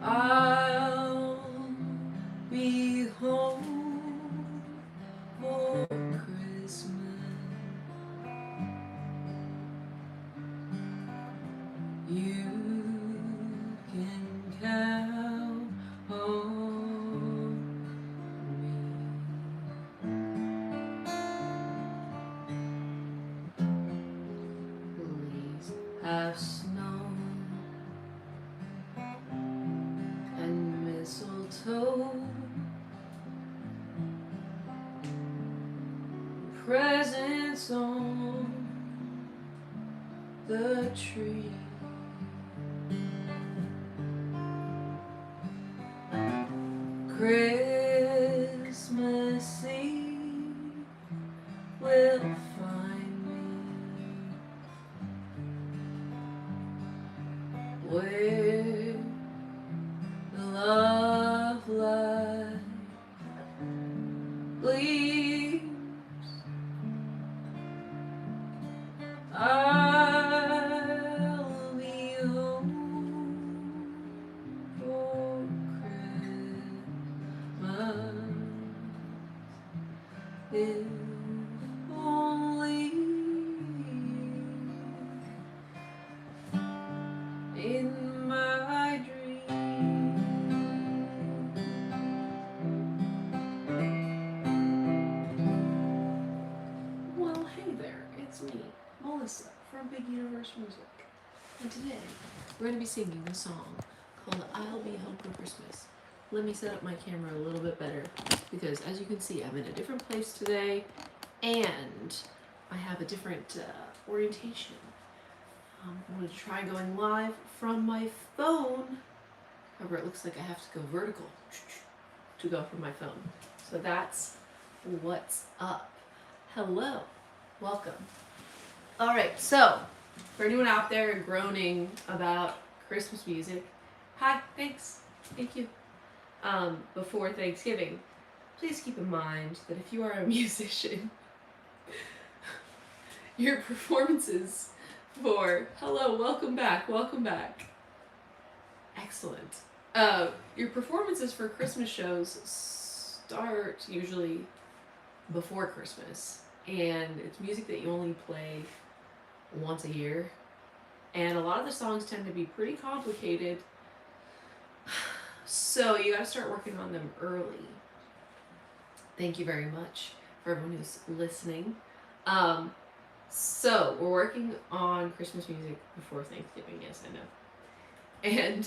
I'll be home for Christmas. You can count on me. Please have snow and mistletoe, presents on the tree. Christmas Eve will find me where the love light gleams. I'll be home for Christmas, if only in my dreams. Well, hey there, it's me, Melissa, from Big Universe Music. And today, we're going to be singing a song called I'll Be Home for Christmas. Let me set up my camera a little bit better, because as you can see, I'm in a different place today, and I have a different orientation. I'm going to try going live from my phone. However, it looks like I have to go vertical to go from my phone. So that's what's up. Hello, welcome. All right, so for anyone out there groaning about Christmas music, hi, thanks, thank you. Before Thanksgiving, please keep in mind that if you are a musician, your performances for hello, welcome back, excellent. Your performances for Christmas shows start usually before Christmas, and it's music that you only play once a year, and a lot of the songs tend to be pretty complicated, so you gotta start working on them early. Thank you very much for everyone who's listening. So we're working on Christmas music before Thanksgiving, yes, I know. And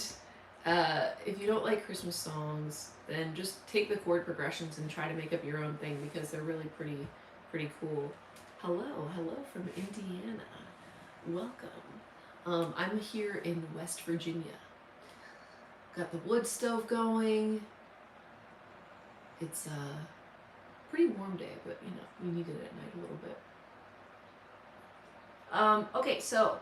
if you don't like Christmas songs, then just take the chord progressions and try to make up your own thing, because they're really pretty cool. Hello from Indiana. Welcome. I'm here in West Virginia. Got the wood stove going. It's a pretty warm day, but you know, we need it at night a little bit. Okay, so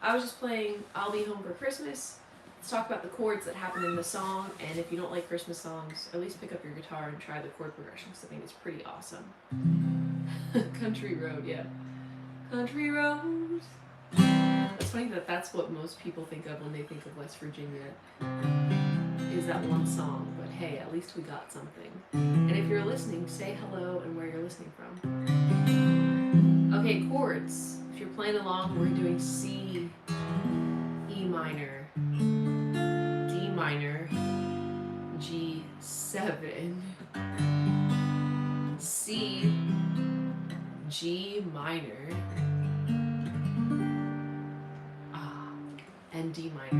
I was just playing I'll Be Home for Christmas. Let's talk about the chords that happen in the song, and if you don't like Christmas songs, at least pick up your guitar and try the chord progressions. I think it's pretty awesome. Country road, yeah. Country road. It's funny that that's what most people think of when they think of West Virginia, is that one song, but hey, at least we got something. And if you're listening, say hello and where you're listening from. Okay, chords. If you're playing along, we're doing C, E minor, D minor, G7, C, G minor, and D minor.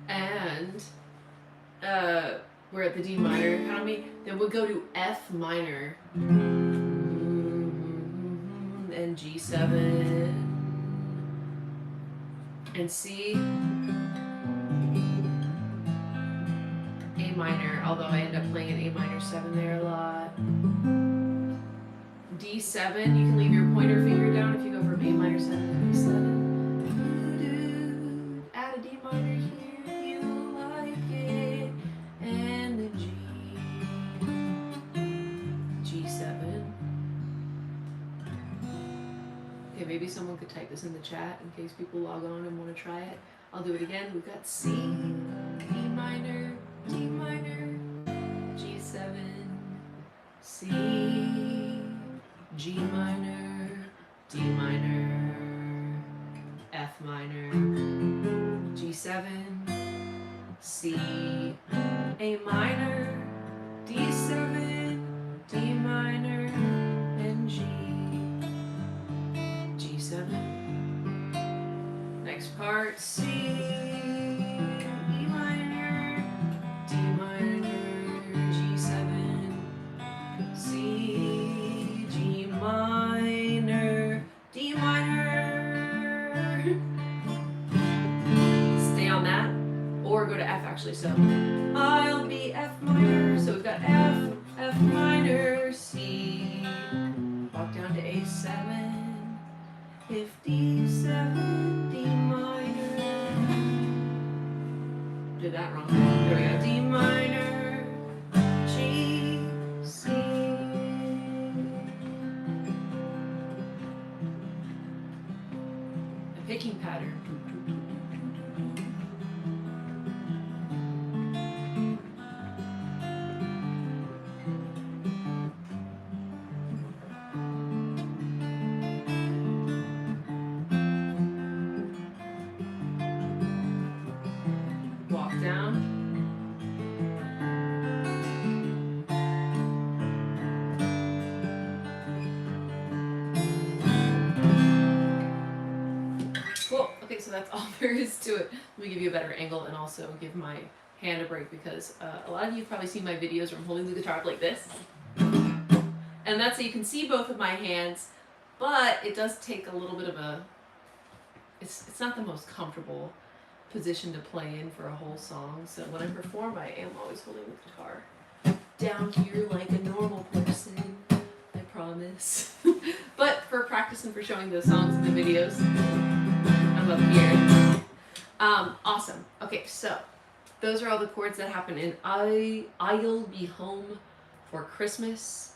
And we're at the D minor, count on me. Then we'll go to F minor and G7 and C, A minor, although I end up playing an A minor 7 there a lot. D7, you can leave your pointer finger down if you go from A minor 7 to D7. Add a D minor here, you like it, and then G7. Okay, maybe maybe someone could type this in the chat in case people log on and want to try it. I'll do it again. We've got C, E minor, D minor, G7, C, G minor, D minor, F minor, G7, C, A minor, D7, D minor, and G, G7. Next part, C, E minor, D minor, G7, C, G minor, D minor. Stay on that, or go to F actually. So I'll be F minor. So we've got F, F minor, C. Walk down to A7. If D7, D minor. Did that wrong. There we go. D minor, G, C. A picking pattern. Walk down. Cool. Okay, so that's all there is to it. Let me give you a better angle and also give my hand a break because a lot of you have probably seen my videos where I'm holding the guitar up like this. And that's so you can see both of my hands, but it does take a little bit of a, it's not the most comfortable position to play in for a whole song. So when I perform, I am always holding the guitar down here like a normal person, I promise. But for practice and for showing those songs in the videos, I'm up here. Awesome. Okay, so those are all the chords that happen in I'll Be Home for Christmas.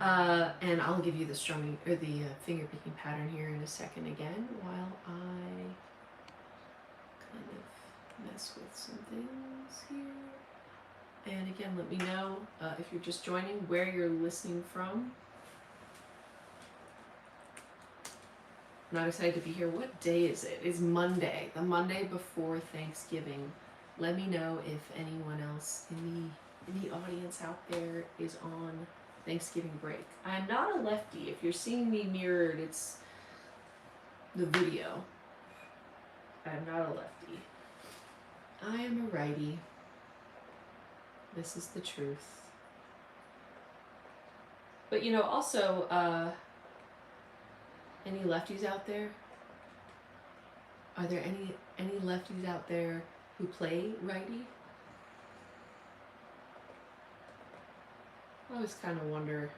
And I'll give you the strumming or the finger picking pattern here in a second again while I kind of mess with some things here. And again, let me know if you're just joining where you're listening from. I'm excited to be here. What day is it? It's Monday, the Monday before Thanksgiving. Let me know if anyone else in the audience out there is on Thanksgiving break. I'm not a lefty. If you're seeing me mirrored, it's the video. I'm not a lefty. I am a righty. This is the truth. But you know, also, any lefties out there? Are there any lefties out there who play righty? I always kind of wonder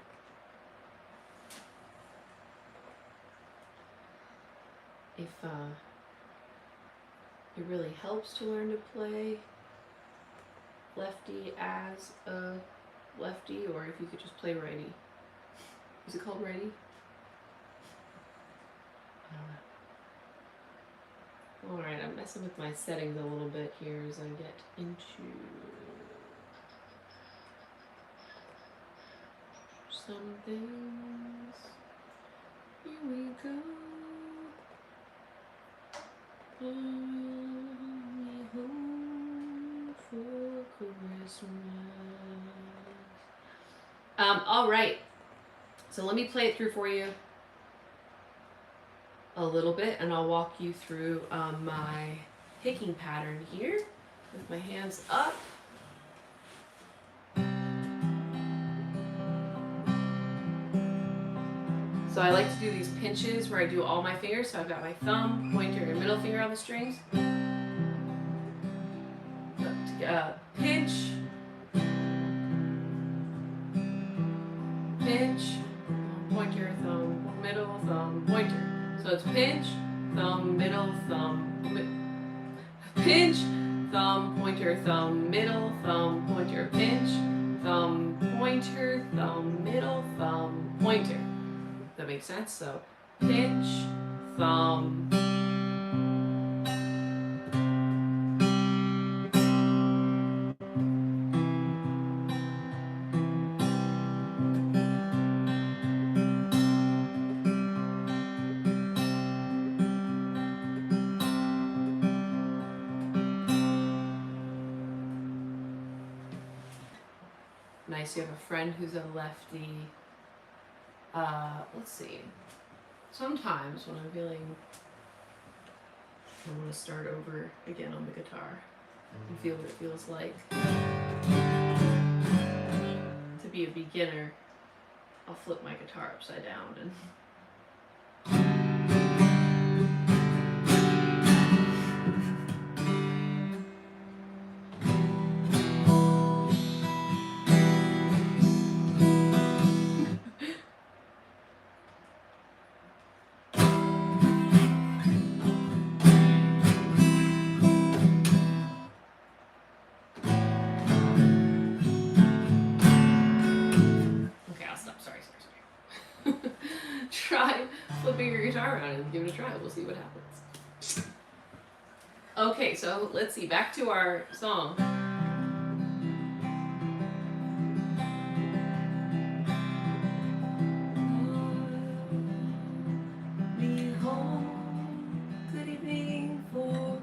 if it really helps to learn to play lefty as a lefty, or if you could just play righty. Is it called righty? I don't know. Alright, I'm messing with my settings a little bit here as I get into some things. Here we go. Home for Christmas. All right. So let me play it through for you a little bit, and I'll walk you through my picking pattern here with my hands up. So I like to do these pinches where I do all my fingers. So I've got my thumb, pointer, and middle finger on the strings. Pinch, pinch, pointer, thumb, middle, thumb, pointer. So it's pinch, thumb, middle, thumb, pinch, thumb, pointer, thumb, middle, thumb, pointer, pinch, thumb, pointer, thumb, middle, thumb, pointer. That makes sense? So pinch, thumb, nice. You have a friend who's a lefty. Let's see. Sometimes when I'm feeling, I want to start over again on the guitar and feel what it feels like to be a beginner. I'll flip my guitar upside down and try flipping your guitar around and give it a try. We'll see what happens. Okay, so let's see. Back to our song. Be home. Good evening for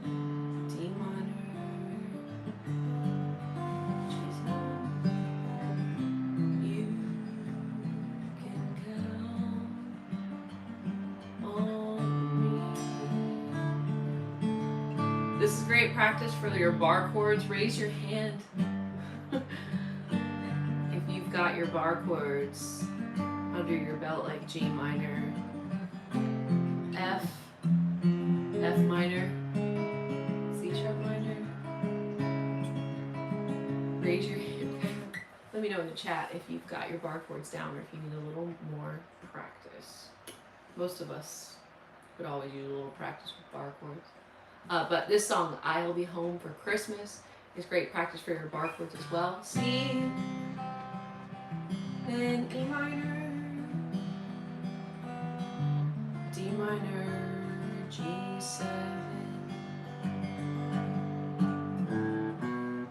D minor. She's home. You can count on me. This is great practice for your bar chords. Raise your hand if you've got your bar chords under your belt, like G minor, F, F minor, C sharp minor. Raise your hand. Let me know in the chat if you've got your bar chords down or if you need a little more practice. Most of us could always use a little practice with bar chords. But this song, I'll Be Home for Christmas, is great practice for your bar chords as well. C, then E minor, D minor, G7.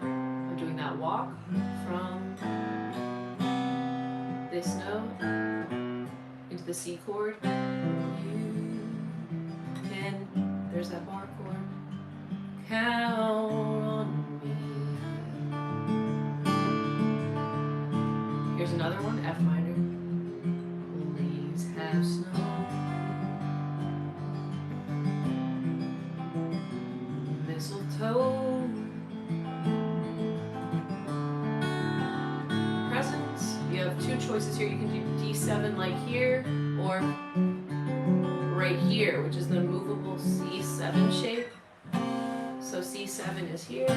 I'm doing that walk from this note into the C chord. You can, there's that bar chord. Count on me. Here's another one, F minor. Please have snow. Mistletoe. Presents. You have two choices here. You can do D7 like here, or right here, which is the movable C7 shape. So C7 is here.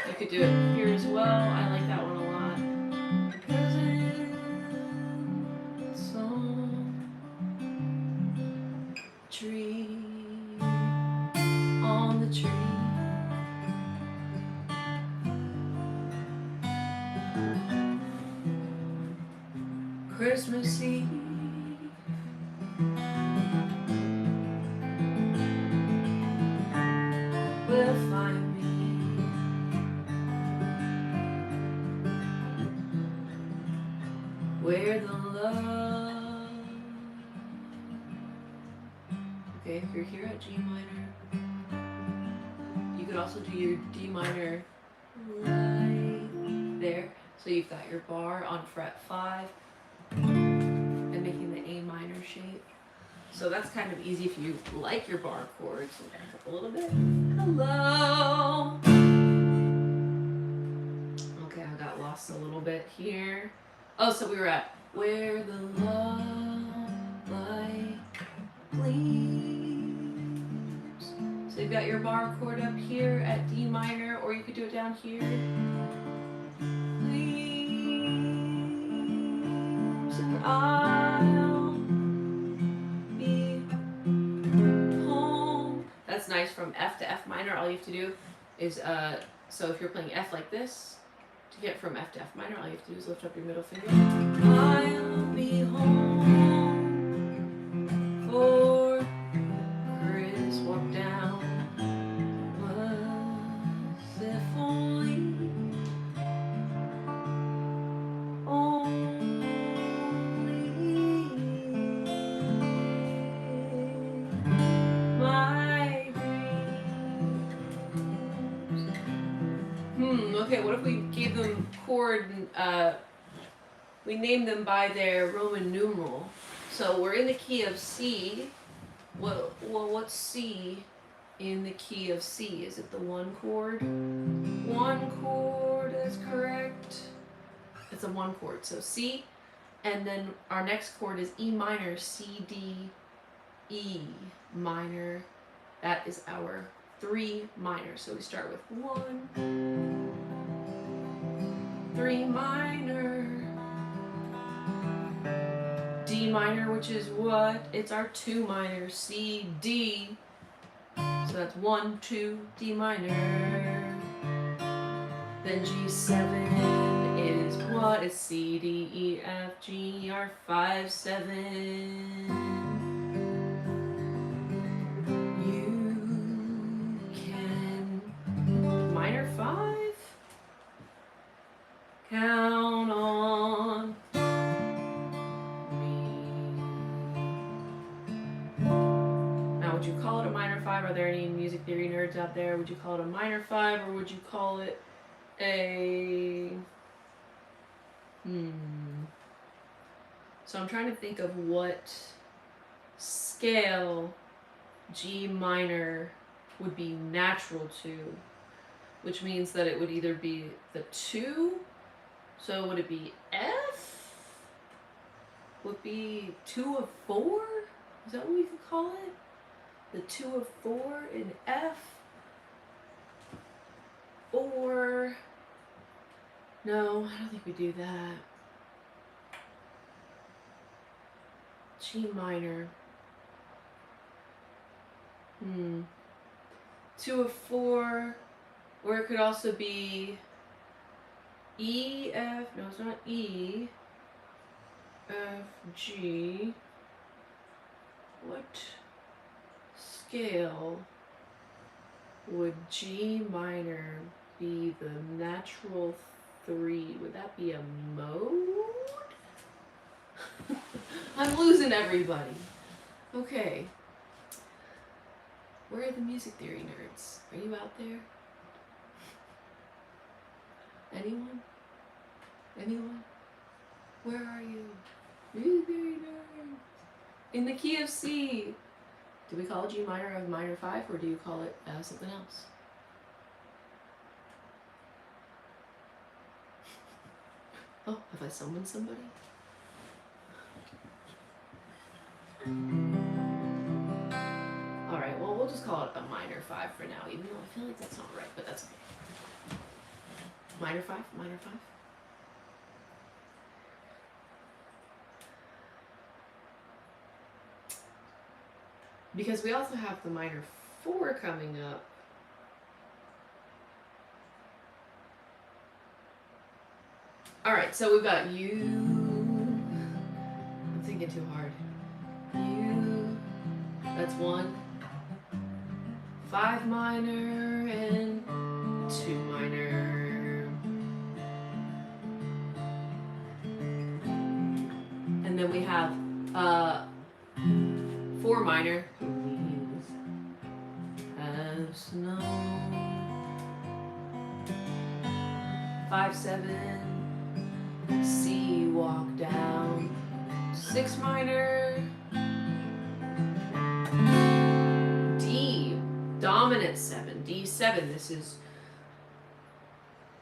You could do it here as well. I like that one a lot. Presents on tree, on the tree. Christmas Eve. Will find me where the love. Okay, if you're here at G minor, you could also do your D minor right there. So you've got your bar on fret 5 and making the A minor shape. So that's kind of easy if you like your bar chords. So back up a little bit. Hello. Okay, I got lost a little bit here. Oh, so we were at where the love light gleams. So you've got your bar chord up here at D minor, or you could do it down here. Gleams, and I'll be home. That's nice from F to F minor. All you have to do is, so if you're playing F like this, to get from F to F minor, all you have to do is lift up your middle finger. I'll be home walk down. Was if my dreams. Okay, what if we gave them chord, we named them by their Roman numeral. So we're in the key of C. Well, what's C in the key of C? Is it the one chord? One chord, that's correct. It's a one chord, so C. And then our next chord is E minor, C, D, E minor. That is our 3 minor. So we start with 1, 3 minor, D minor, which is what? It's our 2 minor, C, D. So that's 1, 2, D minor. Then G7 is what? It's C, D, E, F, G, our 5, 7. You can minor 5? Count on me. Now, would you call it a minor 5? Are there any music theory nerds out there? Would you call it a minor 5, or would you call it a... So I'm trying to think of what scale G minor would be natural to, which means that it would either be the 2, so would it be F? Would be 2 of 4? Is that what we could call it? The 2 of 4 in F? Or, no, I don't think we do that. G minor. 2 of 4, or it could also be E, F, no, it's not E, F, G. What scale would G minor be the natural 3? Would that be a mode? I'm losing everybody. Okay. Where are the music theory nerds? Are you out there? Anyone? Anyone? Where are you? Music theory nerds. In the key of C. Do we call G minor a minor 5, or do you call it something else? Oh, have I summoned somebody? Alright, well, we'll just call it a minor 5 for now, even though I feel like that's not right, but that's okay. Minor 5? Minor 5? Because we also have the minor 4 coming up. Alright, so we've got you. I'm thinking too hard. You. That's 1. 5 minor and 2 minor. And then we have 4 minor. As snow. 5, 7. C, walk down. 6 minor. D, dominant 7. D7. This is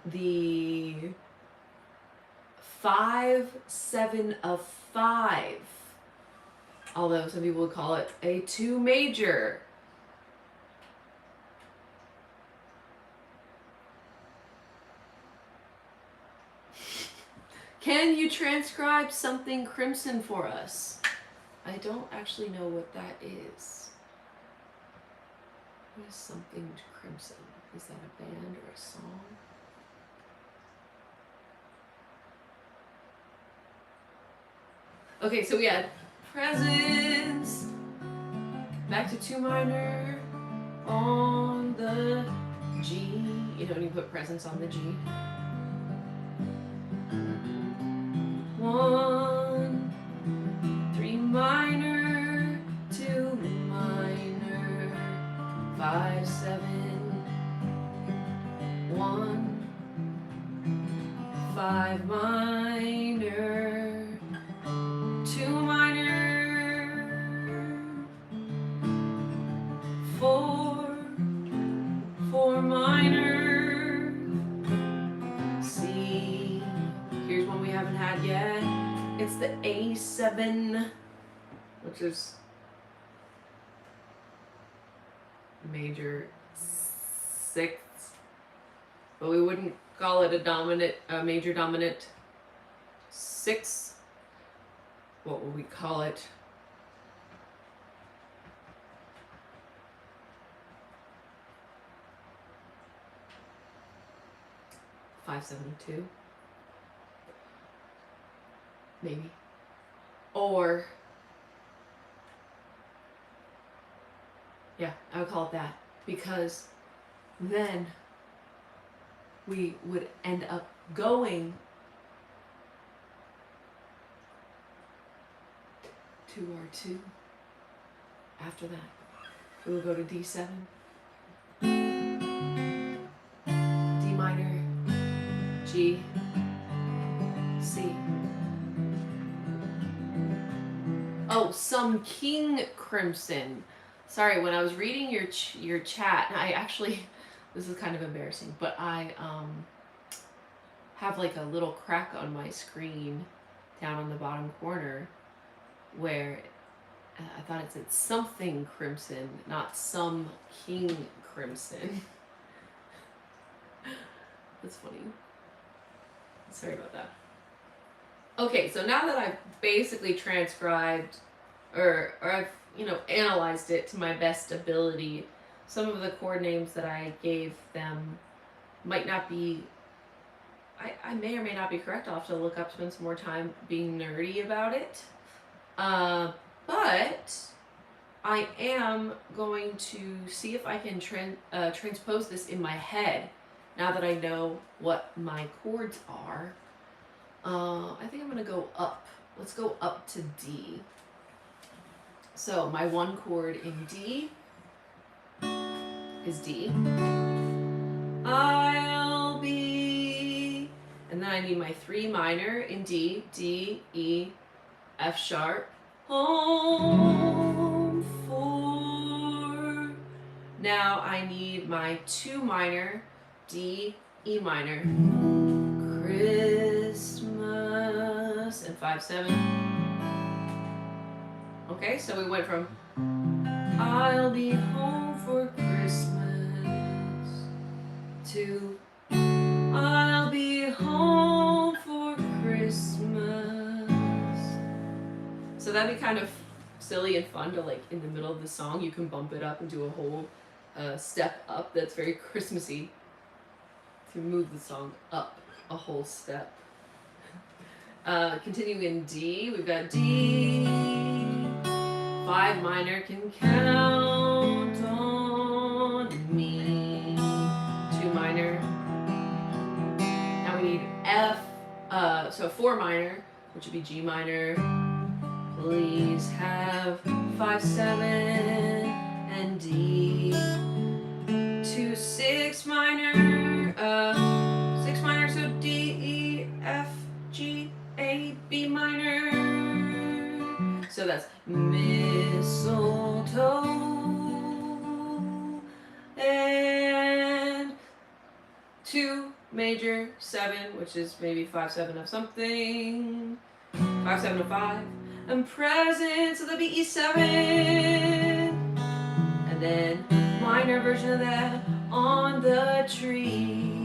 the 5, 7 of 5. Although some people would call it a 2 major. Can you transcribe something crimson for us? I don't actually know what that is. What is something crimson? Is that a band or a song? Okay, so we had presents, back to 2 minor on the G. You know when you put presence on the G. 1, 3 minor, 2 minor, 5, 7, 1, 5 minor, 2 minor, 4, 4 minor, C. Here's one we haven't had yet. It's the A7, which is major 6th, but we wouldn't call it a major dominant 6th. What would we call it? Five, 7, 2. Maybe. Or, yeah, I would call it that, because then we would end up going to R2. After that, we will go to D7, D minor, G, C. Oh, some King Crimson. Sorry, when I was reading your chat, I actually, this is kind of embarrassing, but I have like a little crack on my screen down on the bottom corner where I thought it said something crimson, not some King Crimson. That's funny. Sorry about that. Okay, so now that I've basically transcribed or I've, analyzed it to my best ability, some of the chord names that I gave them might not be, I may or may not be correct. I'll have to look up, spend some more time being nerdy about it. But I am going to see if I can transpose this in my head now that I know what my chords are. I think I'm going to go up. Let's go up to D. So my one chord in D is D. I'll be, and then I need my 3 minor in D, D, E, F sharp, home for. Now I need my 2 minor, D, E minor, Christmas, and 5, 7. Okay, so we went from I'll be home for Christmas to I'll be home for Christmas. So that'd be kind of silly and fun to, like, in the middle of the song, you can bump it up and do a whole step up that's very Christmassy to move the song up a whole step. Continuing in D, we've got D, 5 minor, can count on me, 2 minor. Now we need F, so 4 minor, which would be G minor. Please have 5, 7, and D. 2, 6 minor, 6 minor, so D, E, F, G, A, B minor. So that's mistletoe and 2 major, 7, which is maybe 5, 7 of something, 5, 7 of 5, and present, so that'd be E7, and then minor version of that on the tree.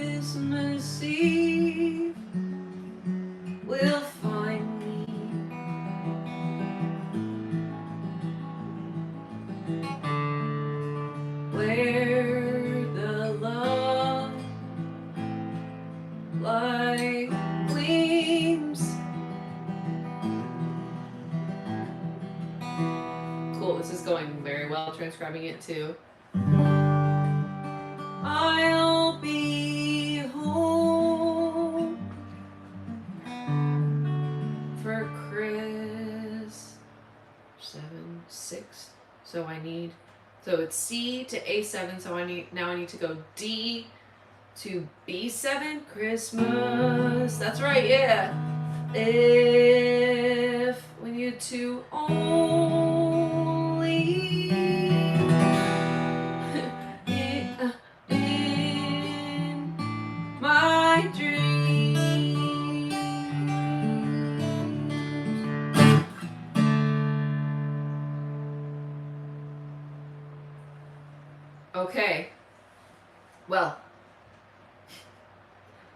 Christmas Eve will find me where the love light transcribing it to I'll be home for Chris 7, 6. So it's C to A7, so I need to go D to B7, Christmas. That's right, yeah. If we need to only in my dreams. Okay. Well,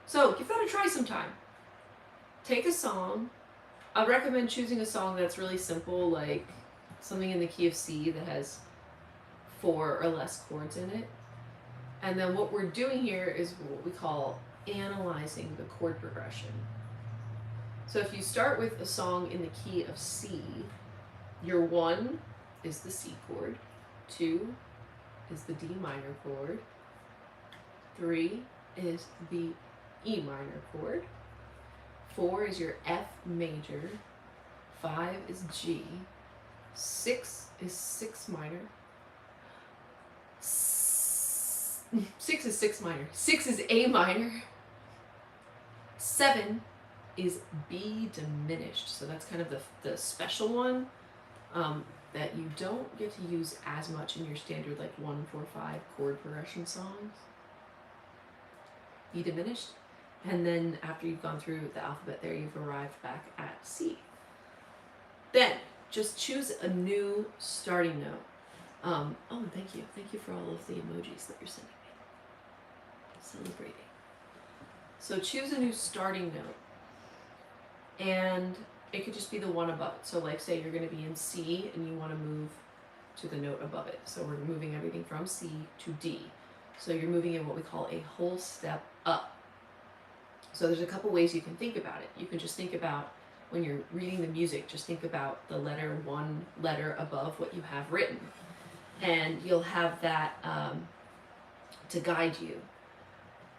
so give that a try sometime. Take a song. I recommend choosing a song that's really simple, like something in the key of C that has 4 or less chords in it. And then what we're doing here is what we call analyzing the chord progression. So if you start with a song in the key of C, your 1 is the C chord, 2 is the D minor chord, 3 is the E minor chord, 4 is your F major, 5 is G, 6 is 6 minor, 6 is 6 minor, 6 is A minor, 7 is B diminished. So that's kind of the special one that you don't get to use as much in your standard like 1, 4, 5 chord progression songs. B diminished. And then after you've gone through the alphabet there, you've arrived back at C. Then just choose a new starting note. Oh, thank you. Thank you for all of the emojis that you're sending me. Celebrating. So choose a new starting note. And it could just be the one above it. So like say you're going to be in C and you want to move to the note above it. So we're moving everything from C to D. So you're moving in what we call a whole step up. So there's a couple ways you can think about it. You can just think about when you're reading the music, just think about the letter, one letter above what you have written. And you'll have that to guide you.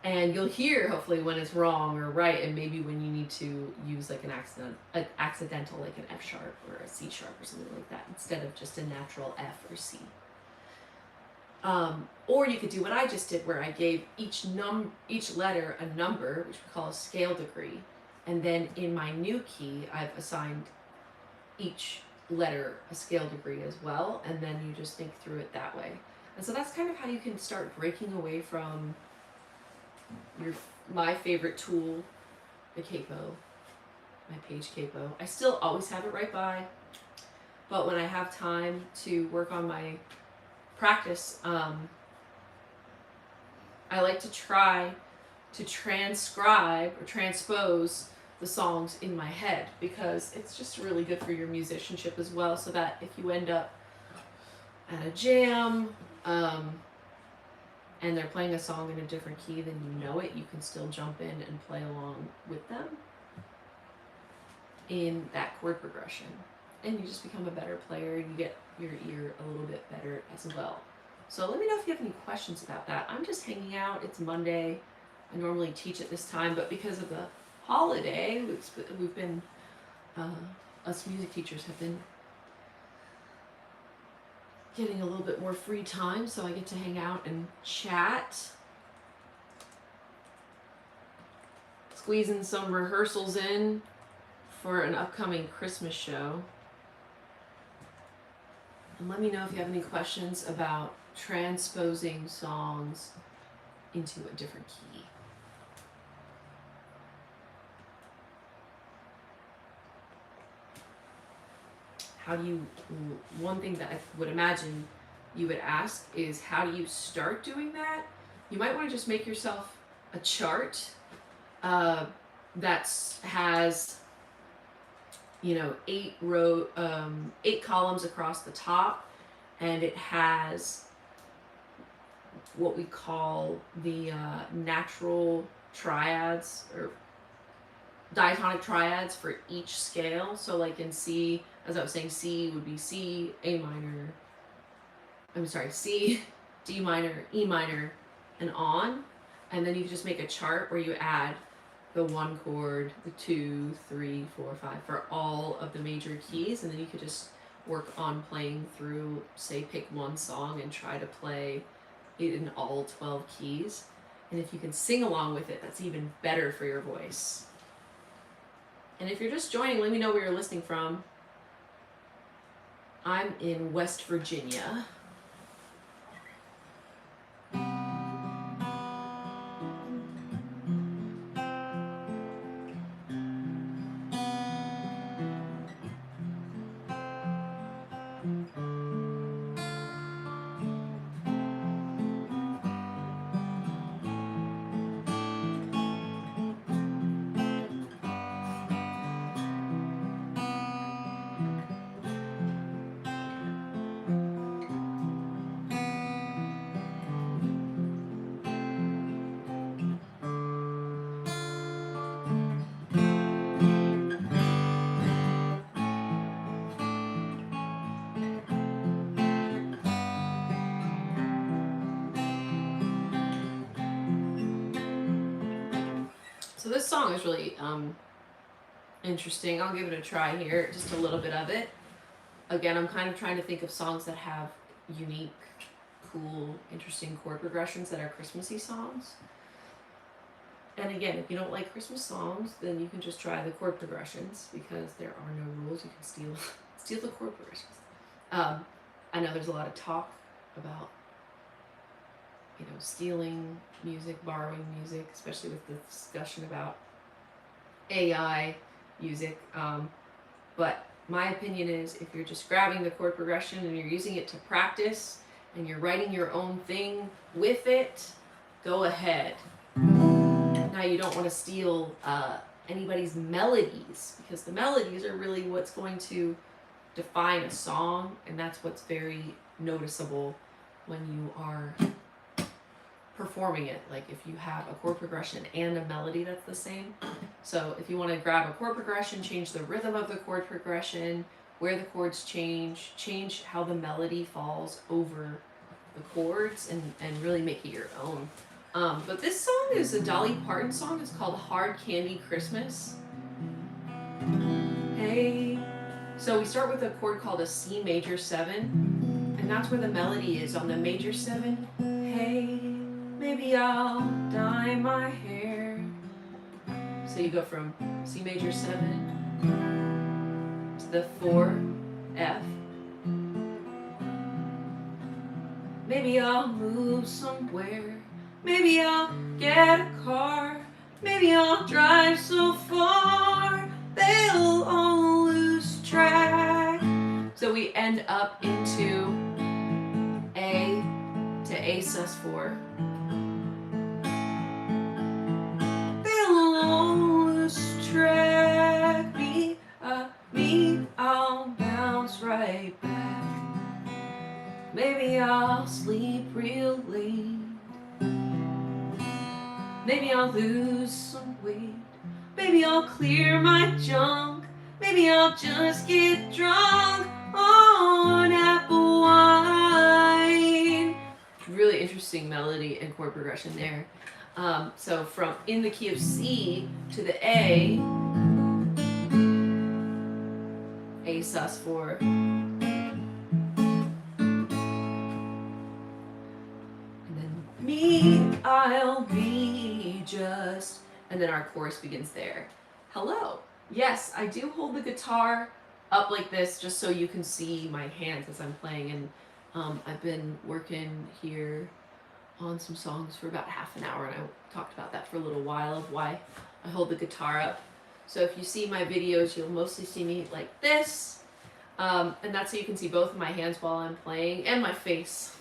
And you'll hear hopefully when it's wrong or right, and maybe when you need to use like an accidental like an F sharp or a C sharp or something like that, instead of just a natural F or C. Or you could do what I just did, where I gave each letter a number, which we call a scale degree, and then in my new key, I've assigned each letter a scale degree as well, and then you just think through it that way. And so that's kind of how you can start breaking away from my favorite tool, the capo, my page capo. I still always have it right by, but when I have time to work on my practice, I like to try to transcribe or transpose the songs in my head, because it's just really good for your musicianship as well, so that if you end up at a jam and they're playing a song in a different key than you know it, you can still jump in and play along with them in that chord progression. And you just become a better player, and you get your ear a little bit better as well. So let me know if you have any questions about that. I'm just hanging out. It's Monday. I normally teach at this time, but because of the holiday, we've been, us music teachers have been getting a little bit more free time, so I get to hang out and chat. Squeezing some rehearsals in for an upcoming Christmas show. And let me know if you have any questions about transposing songs into a different key. How do you, one thing that I would imagine you would ask is, how do you start doing that? You might want to just make yourself a chart that has, 8 columns across the top, and it has what we call the natural triads or diatonic triads for each scale. So like in C, as I was saying, C would be C, A minor, I'm sorry, C, D minor, E minor, and on. And then you just make a chart where you add the 1 chord, the 2, 3, 4, 5 for all of the major keys, and then you could just work on playing through, say, pick one song and try to play it in all 12 keys. And if you can sing along with it, that's even better for your voice. And if you're just joining, let me know where you're listening from. I'm in West Virginia. So this song is really interesting. I'll give it a try here, just a little bit of it. Again, I'm kind of trying to think of songs that have unique, cool, interesting chord progressions that are Christmassy songs. And again, if you don't like Christmas songs, then you can just try the chord progressions because there are no rules. You can steal the chord progressions. I know there's a lot of talk about, you know, stealing music, borrowing music, especially with the discussion about AI music. But my opinion is if you're just grabbing the chord progression and you're using it to practice and you're writing your own thing with it, go ahead. Now you don't want to steal anybody's melodies, because the melodies are really what's going to define a song, and that's what's very noticeable when you are performing it. Like if you have a chord progression and a melody that's the same. So if you want to grab a chord progression, change the rhythm of the chord progression, where the chords change how the melody falls over the chords, and really make it your own. But this song is a Dolly Parton song. It's called Hard Candy Christmas. Hey. So we start with a chord called a C major 7, and that's where the melody is on the major 7. Hey, maybe I'll dye my hair. So you go from C major 7 to the 4, F. Maybe I'll move somewhere. Maybe I'll get a car. Maybe I'll drive so far they'll all lose track. So we end up into A to A sus4. They'll all lose track. Me, I'll bounce right back. Maybe I'll sleep real late. Maybe I'll lose some weight. Maybe I'll clear my junk. Maybe I'll just get drunk on apple wine. Really interesting melody and chord progression there. So from in the key of C to the A sus4. And then me, I'll be just, and then our chorus begins there. Hello. Yes, I do hold the guitar up like this just so you can see my hands as I'm playing, and I've been working here on some songs for about half an hour, and I talked about that for a little while of why I hold the guitar up. So if you see my videos, you'll mostly see me like this, and that's so you can see both of my hands while I'm playing, and my face.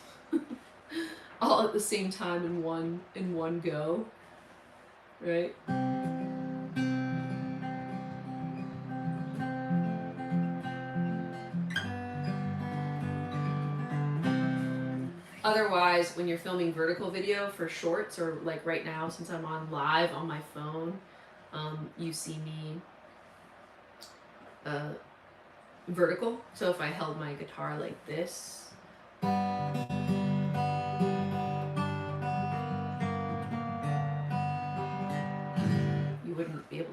All at the same time in one go, right? Otherwise, when you're filming vertical video for shorts, or like right now, since I'm on live on my phone, you see me vertical. So if I held my guitar like this,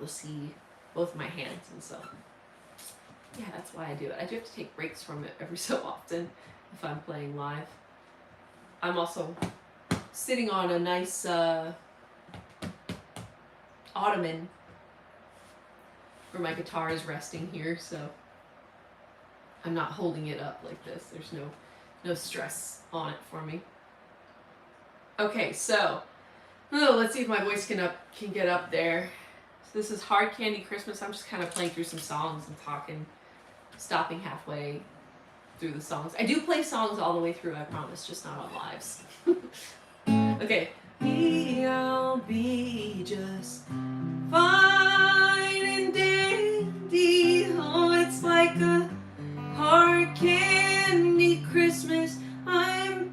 to see both my hands, and so yeah, that's why I do it. I do have to take breaks from it every so often if I'm playing live. I'm also sitting on a nice ottoman where my guitar is resting here, so I'm not holding it up like this. There's no stress on it for me. Okay, so let's see if my voice can get up there. So this is Hard Candy Christmas. I'm just kind of playing through some songs and talking, stopping halfway through the songs. I do play songs all the way through, I promise, just not on lives. Okay. I'll be just fine and dandy. Oh, it's like a hard candy Christmas. I'm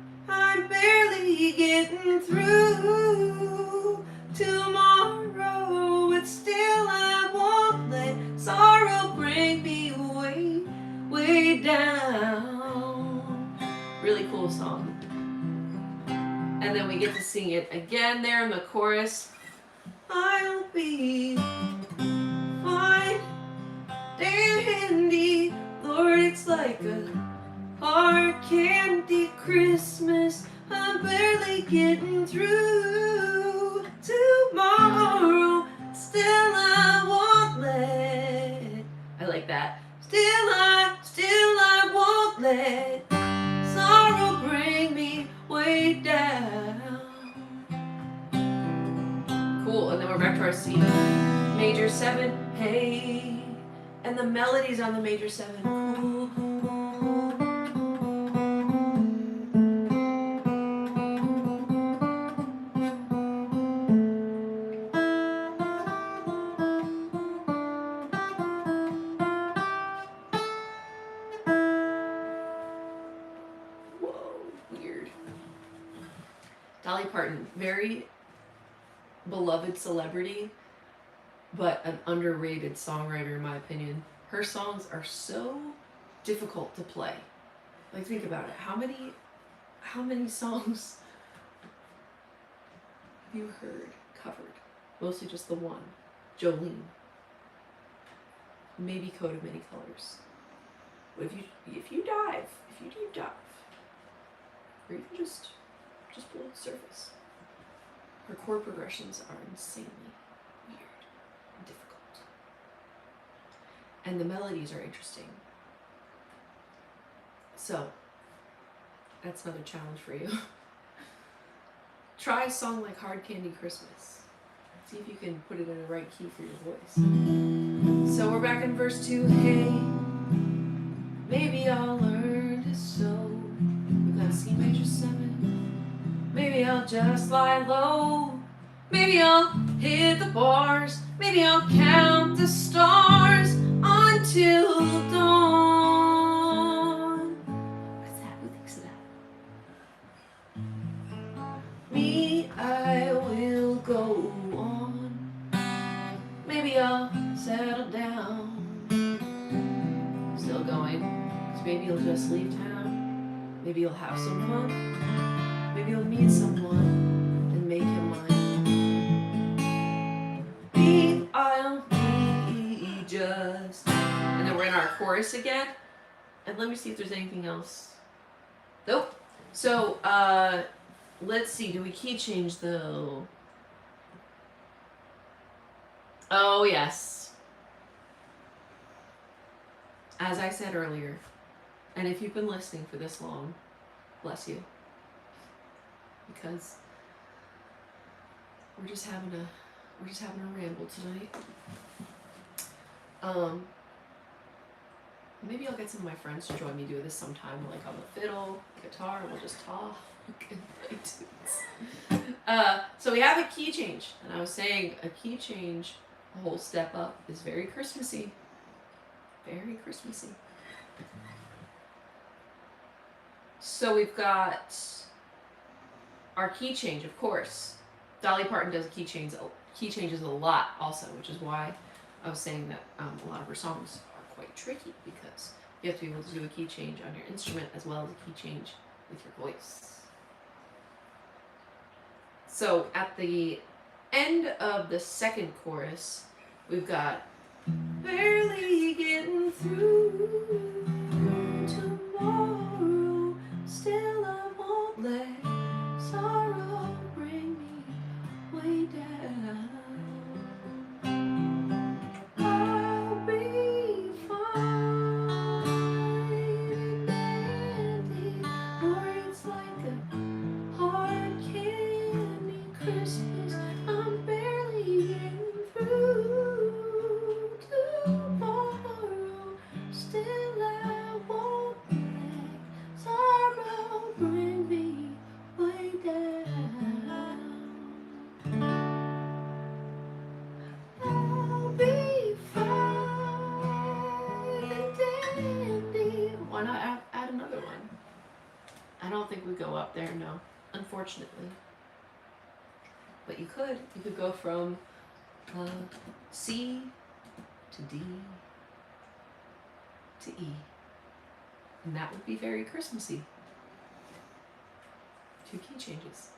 barely getting through tomorrow, but still I won't let sorrow bring me way down. Really cool song. And then we get to sing it again there in the chorus. I'll be fine, dandy. Lord, it's like a hard candy Christmas. I'm barely getting through tomorrow. Still I won't let. I like that. Still I won't let sorrow bring me way down. Cool, and then we're back to our C major 7. Hey, and the melodies on the major 7. Cool. Dolly Parton, very beloved celebrity, but an underrated songwriter in my opinion. Her songs are so difficult to play. Like, think about it. How many songs have you heard covered? Mostly just the one. Jolene. Maybe Coat of Many Colors. But if you deep dive, or even just below the surface, her chord progressions are insanely weird and difficult. And the melodies are interesting. So, that's another challenge for you. Try a song like Hard Candy Christmas. See if you can put it in the right key for your voice. So we're back in verse 2. Hey, maybe I'll learn to sew. We've got C major 7. Maybe I'll just lie low. Maybe I'll hit the bars. Maybe I'll count the stars until dawn. What's that? Who thinks of that? Me, I will go on. Maybe I'll settle down. Still going. 'Cause maybe you'll just leave town. Maybe you'll have some fun. Maybe you'll meet someone and make him mine. Me, I'll be just. And then we're in our chorus again. And let me see if there's anything else. Nope. So, let's see. Do we key change though? Oh, yes. As I said earlier, and if you've been listening for this long, bless you. Because we're just having a ramble tonight. Maybe I'll get some of my friends to join me do this sometime, like on the fiddle, guitar, and we'll just talk and play tunes. So we have a key change, and I was saying a key change, a whole step up, is very Christmassy. Very Christmassy. So we've got our key change, of course. Dolly Parton does key changes a lot also, which is why I was saying that a lot of her songs are quite tricky, because you have to be able to do a key change on your instrument as well as a key change with your voice. So at the end of the second chorus, We've got barely getting through tomorrow. Still I won't let sorrow bring me way down. I'll be fine and dandy, or it's like a hard candy Christmas. I'm barely getting through tomorrow. Still I won't let sorrow bring me way down. I'll be fine and dandy. Why not add another one? I don't think we go up there, no, unfortunately. But you could go from C to D to E. And that would be very Christmassy. 2 key changes.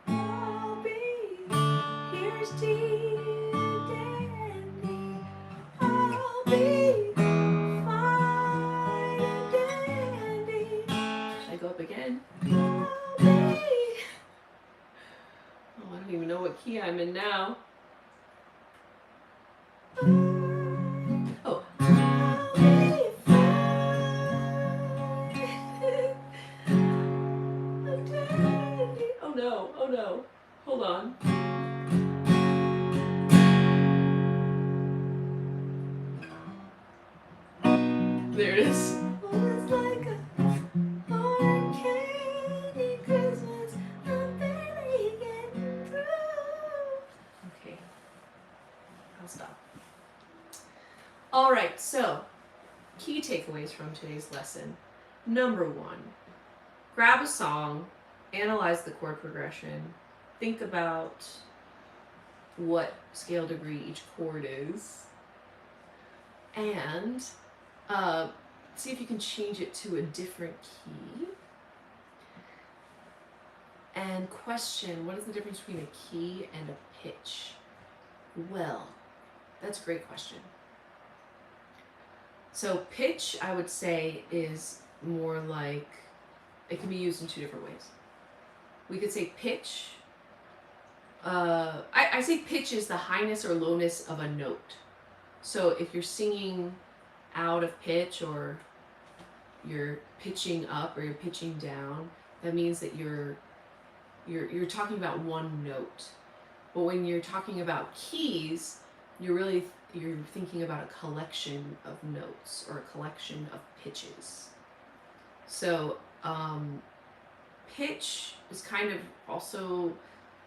I'll be, here's D, dandy. I'll be fine and dandy. Should I go up again? I'll be. Oh, I don't even know what key I'm in now. Oh. I'll be fine and dandy. Oh no, oh no. Hold on. There it is. Oh, it's like a hard candy Christmas. I'm barely getting through. Okay. I'll stop. Alright, so key takeaways from today's lesson. Number 1, grab a song, analyze the chord progression, think about what scale degree each chord is, and see if you can change it to a different key. And question, what is the difference between a key and a pitch? Well, that's a great question. So pitch, I would say, is more like, it can be used in 2 different ways. We could say pitch, I say pitch is the highness or lowness of a note. So if you're singing out of pitch, or you're pitching up or you're pitching down, that means that you're talking about one note. But when you're talking about keys, you're thinking about a collection of notes or a collection of pitches. So pitch is kind of also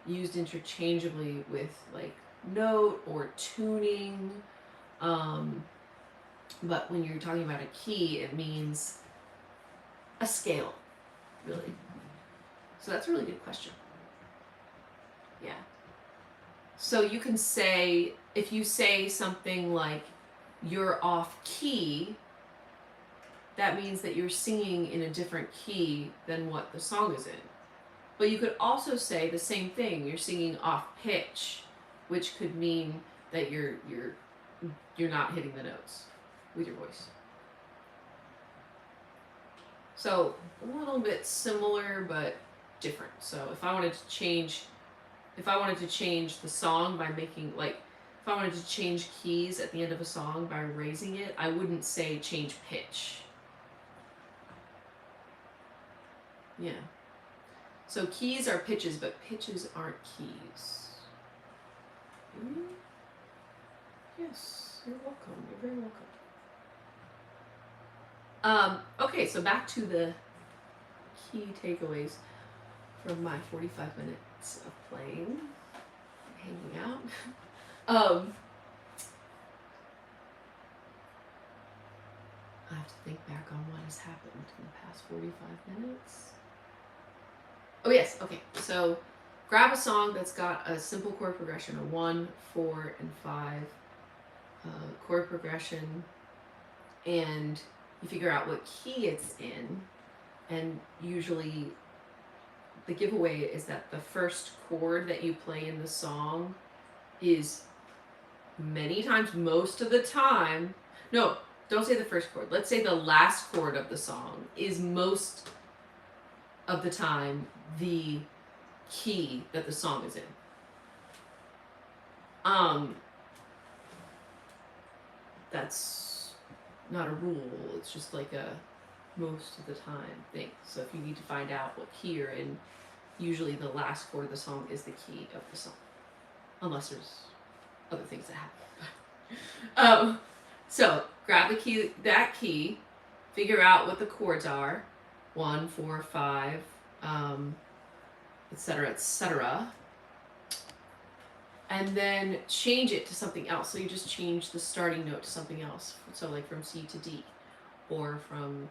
used interchangeably with like note or tuning. But when you're talking about a key, it means a scale, really. So that's a really good question. Yeah. So you can say, if you say something like, you're off key, that means that you're singing in a different key than what the song is in. But you could also say the same thing, you're singing off pitch, which could mean that you're not hitting the notes with your voice. So a little bit similar but different. So if I wanted to change the song by making, like, if I wanted to change keys at the end of a song by raising it, I wouldn't say change pitch. Yeah. So keys are pitches, but pitches aren't keys. Yes, you're welcome. You're very welcome. Okay, so back to the key takeaways from my 45 minutes of playing, hanging out. I have to think back on what has happened in the past 45 minutes. Oh yes, okay, so grab a song that's got a simple chord progression, a 1, 4, and 5 chord progression, and you figure out what key it's in, and usually the giveaway is that the first chord that you play in the song is many times, most of the time, no, don't say the first chord. Let's say the last chord of the song is most of the time the key that the song is in. That's not a rule. It's just like a most of the time thing. So if you need to find out what key you're in, usually the last chord of the song is the key of the song, unless there's other things that happen. So grab the key, that key, figure out what the chords are, 1, 4, 5, etc., etc., and then change it to something else. So you just change the starting note to something else. So like from C to D, or from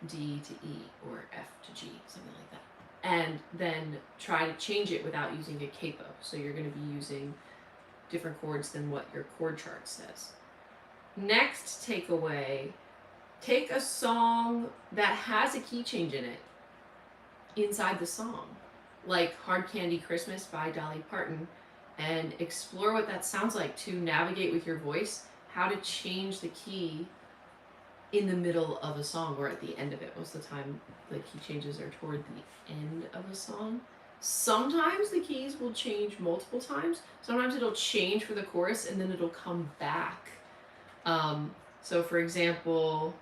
D to E, or F to G, something like that. And then try to change it without using a capo. So you're going to be using different chords than what your chord chart says. Next takeaway, take a song that has a key change in it inside the song, like Hard Candy Christmas by Dolly Parton, and explore what that sounds like to navigate with your voice, how to change the key in the middle of a song or at the end of it. Most of the time, the key changes are toward the end of a song. Sometimes the keys will change multiple times. Sometimes it'll change for the chorus and then it'll come back. So for example,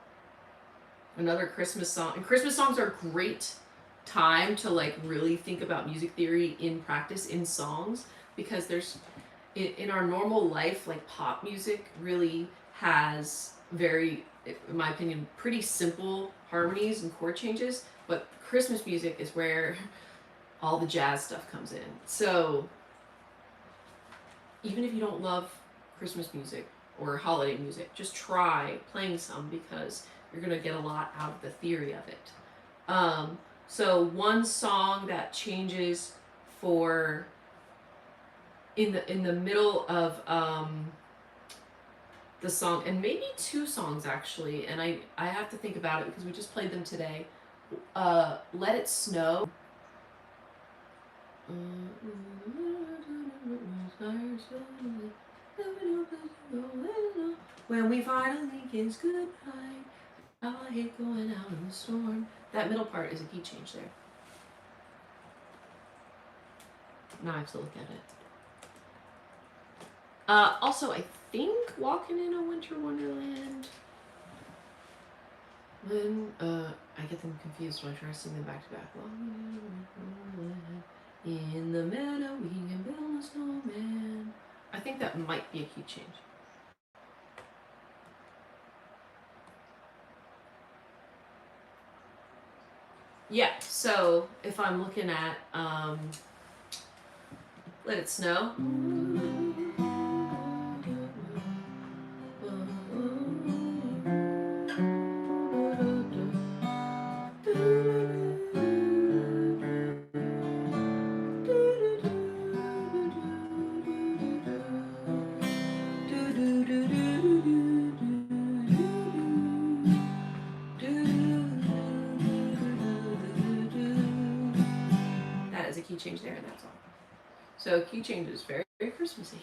another Christmas song, and Christmas songs are a great time to like really think about music theory in practice in songs, because there's, in our normal life, like pop music really has very, in my opinion, pretty simple harmonies and chord changes, but Christmas music is where all the jazz stuff comes in. So even if you don't love Christmas music or holiday music, just try playing some, because you're going to get a lot out of the theory of it. So one song that changes for in the middle of the song, and maybe two songs actually, and I have to think about it because we just played them today. Let It Snow. When we finally kiss goodnight, how I hate going out in the storm. That middle part is a key change there. Now I have to look at it. Also, I think Walking in a Winter Wonderland. When I get them confused when I try to sing them back to back. Walking in a winter wonderland, in the meadow we can build a snowman. I think that might be a key change. Yeah, so if I'm looking at Let It Snow. That is a key change there in that song. So key change is very, very Christmassy.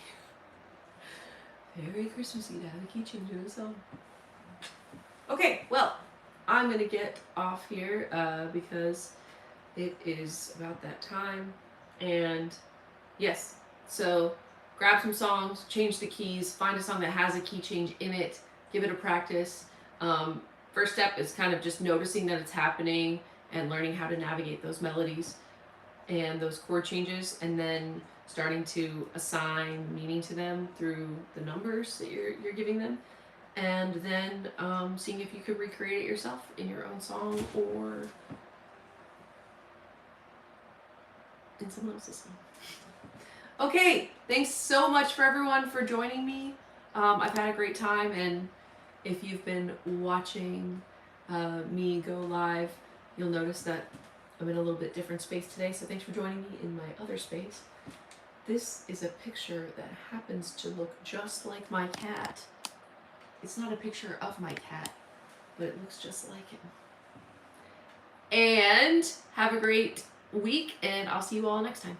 Very Christmassy to have a key change in a song. Okay, well, I'm going to get off here because it is about that time. And yes, so grab some songs, change the keys, find a song that has a key change in it, give it a practice. First step is kind of just noticing that it's happening and learning how to navigate those melodies and those chord changes, and then starting to assign meaning to them through the numbers that you're giving them, and then seeing if you could recreate it yourself in your own song or in someone else's song. Okay, thanks so much for everyone for joining me. I've had a great time, and if you've been watching me go live, you'll notice that I'm in a little bit different space today, so thanks for joining me in my other space. This is a picture that happens to look just like my cat. It's not a picture of my cat, but it looks just like him. And have a great week, and I'll see you all next time.